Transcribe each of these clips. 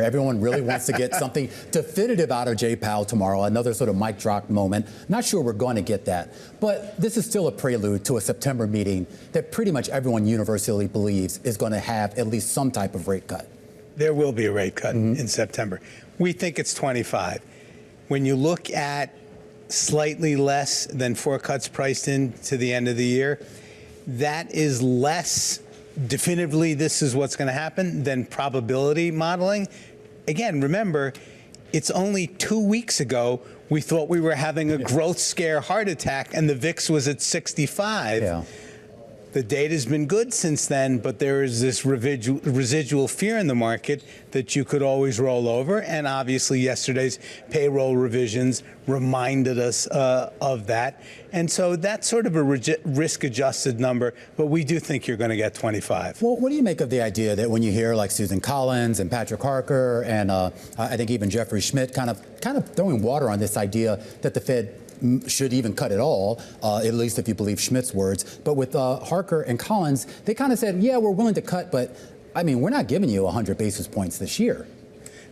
Everyone really wants to get something definitive out of Jay Powell tomorrow, another sort of mic drop moment. Not sure we're going to get that. But this is still a prelude to a September meeting that pretty much everyone universally believes is going to have at least some type of rate cut. There will be a rate cut in September. We think it's 25. When you look at slightly less than 4 cuts priced in to the end of the year, that is less definitively this is what's going to happen than probability modeling. Again, remember, it's only 2 weeks ago we thought we were having a growth scare heart attack and the VIX was at 65. Yeah. The data's been good since then, but there is this residual fear in the market that you could always roll over. And obviously yesterday's payroll revisions reminded us of that. And so that's sort of a risk-adjusted number, but we do think you're going to get 25. Well, what do you make of the idea that when you hear like Susan Collins and Patrick Harker and I think even Jeffrey Schmidt kind of throwing water on this idea that the Fed should even cut it all, at least if you believe Schmidt's words. But with Harker and Collins, they kind of said, yeah, we're willing to cut, but I mean, we're not giving you 100 basis points this year.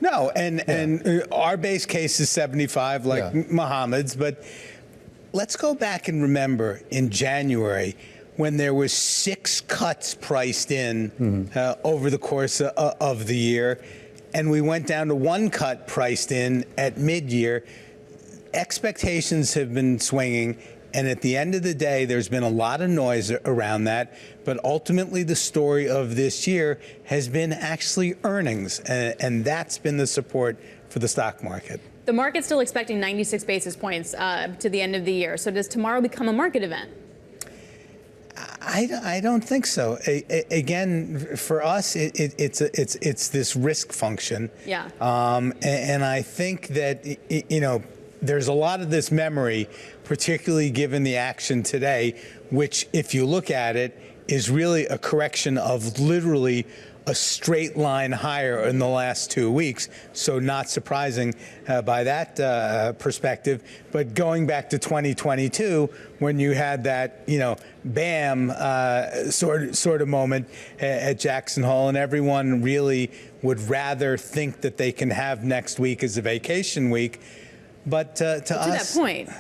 No, and our base case is 75, like Mohammed's. But let's go back and remember in January when there was 6 cuts priced in over the course of the year, and we went down to 1 cut priced in at mid-year. Expectations have been swinging, and at the end of the day, there's been a lot of noise around that. But ultimately, the story of this year has been actually earnings, and that's been the support for the stock market. The market's still expecting 96 basis points to the end of the year. So does tomorrow become a market event? I don't think so. Again, for us, it's this risk function. Yeah. And I think that there's a lot of this memory, particularly given the action today, which, if you look at it, is really a correction of literally a straight line higher in the last 2 weeks. So not surprising by that perspective. But going back to 2022, when you had that, bam sort of moment at Jackson Hole, and everyone really would rather think that they can have next week as a vacation week. But to us, that point,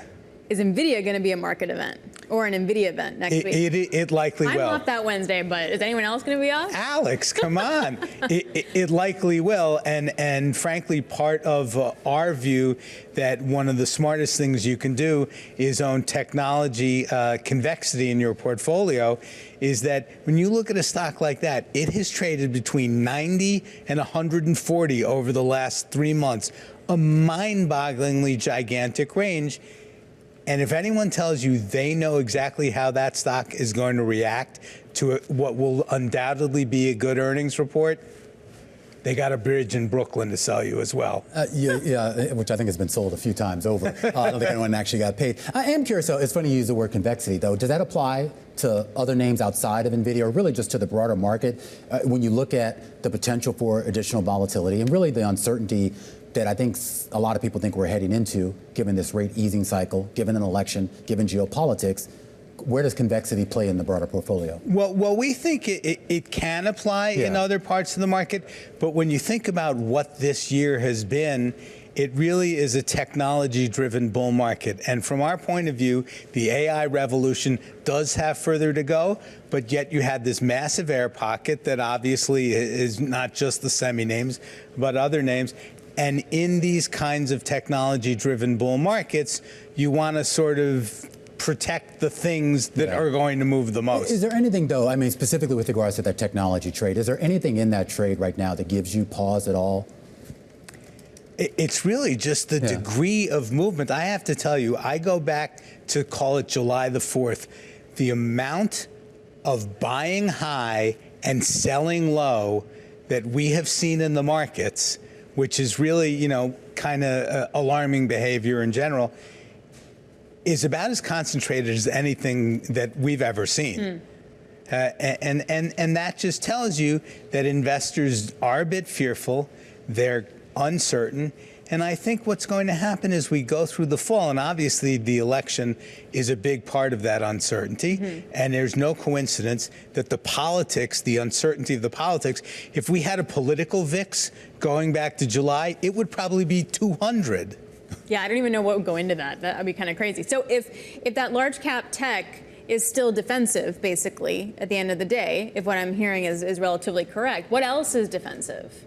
is Nvidia going to be a market event or an Nvidia event next week? It likely will. I'm off that Wednesday, but is anyone else going to be off? Alex, come on. It likely will. And frankly, part of our view that one of the smartest things you can do is own technology convexity in your portfolio, is that when you look at a stock like that, it has traded between 90 and 140 over the last 3 months. A mind-bogglingly gigantic range. And if anyone tells you they know exactly how that stock is going to react to what will undoubtedly be a good earnings report, they got a bridge in Brooklyn to sell you as well. Yeah, which I think has been sold a few times over. I don't think anyone actually got paid. I am curious, though, it's funny you use the word convexity, though. Does that apply to other names outside of Nvidia, or really just to the broader market? When you look at the potential for additional volatility and really the uncertainty that I think a lot of people think we're heading into, given this rate easing cycle, given an election, given geopolitics, where does convexity play in the broader portfolio? Well, we think it can apply in other parts of the market, but when you think about what this year has been, it really is a technology-driven bull market. And from our point of view, the AI revolution does have further to go, but yet you had this massive air pocket that obviously is not just the semi-names, but other names. And in these kinds of technology-driven bull markets, you want to sort of protect the things that are going to move the most. Is there anything, though, I mean, specifically with regards to that technology trade, is there anything in that trade right now that gives you pause at all? It's really just the degree of movement. I have to tell you, I go back to call it July the 4th. The amount of buying high and selling low that we have seen in the markets, which is really, kind of alarming behavior in general, is about as concentrated as anything that we've ever seen. And that just tells you that investors are a bit fearful. They're uncertain. And I think what's going to happen as we go through the fall, and obviously the election is a big part of that uncertainty, and there's no coincidence that the politics, the uncertainty of the politics, if we had a political VIX going back to July, it would probably be 200. Yeah, I don't even know what would go into that. That would be kind of crazy. So if that large cap tech is still defensive, basically, at the end of the day, if what I'm hearing is relatively correct, what else is defensive?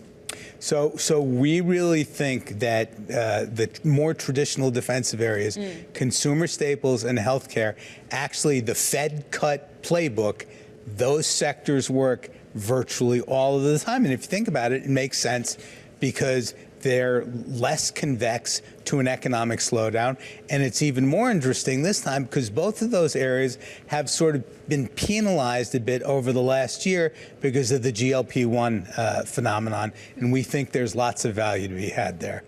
So we really think that the more traditional defensive areas, consumer staples and healthcare, actually the Fed cut playbook, those sectors work virtually all of the time. And if you think about it, it makes sense because they're less convex to an economic slowdown. And it's even more interesting this time because both of those areas have sort of been penalized a bit over the last year because of the GLP-1 phenomenon. And we think there's lots of value to be had there.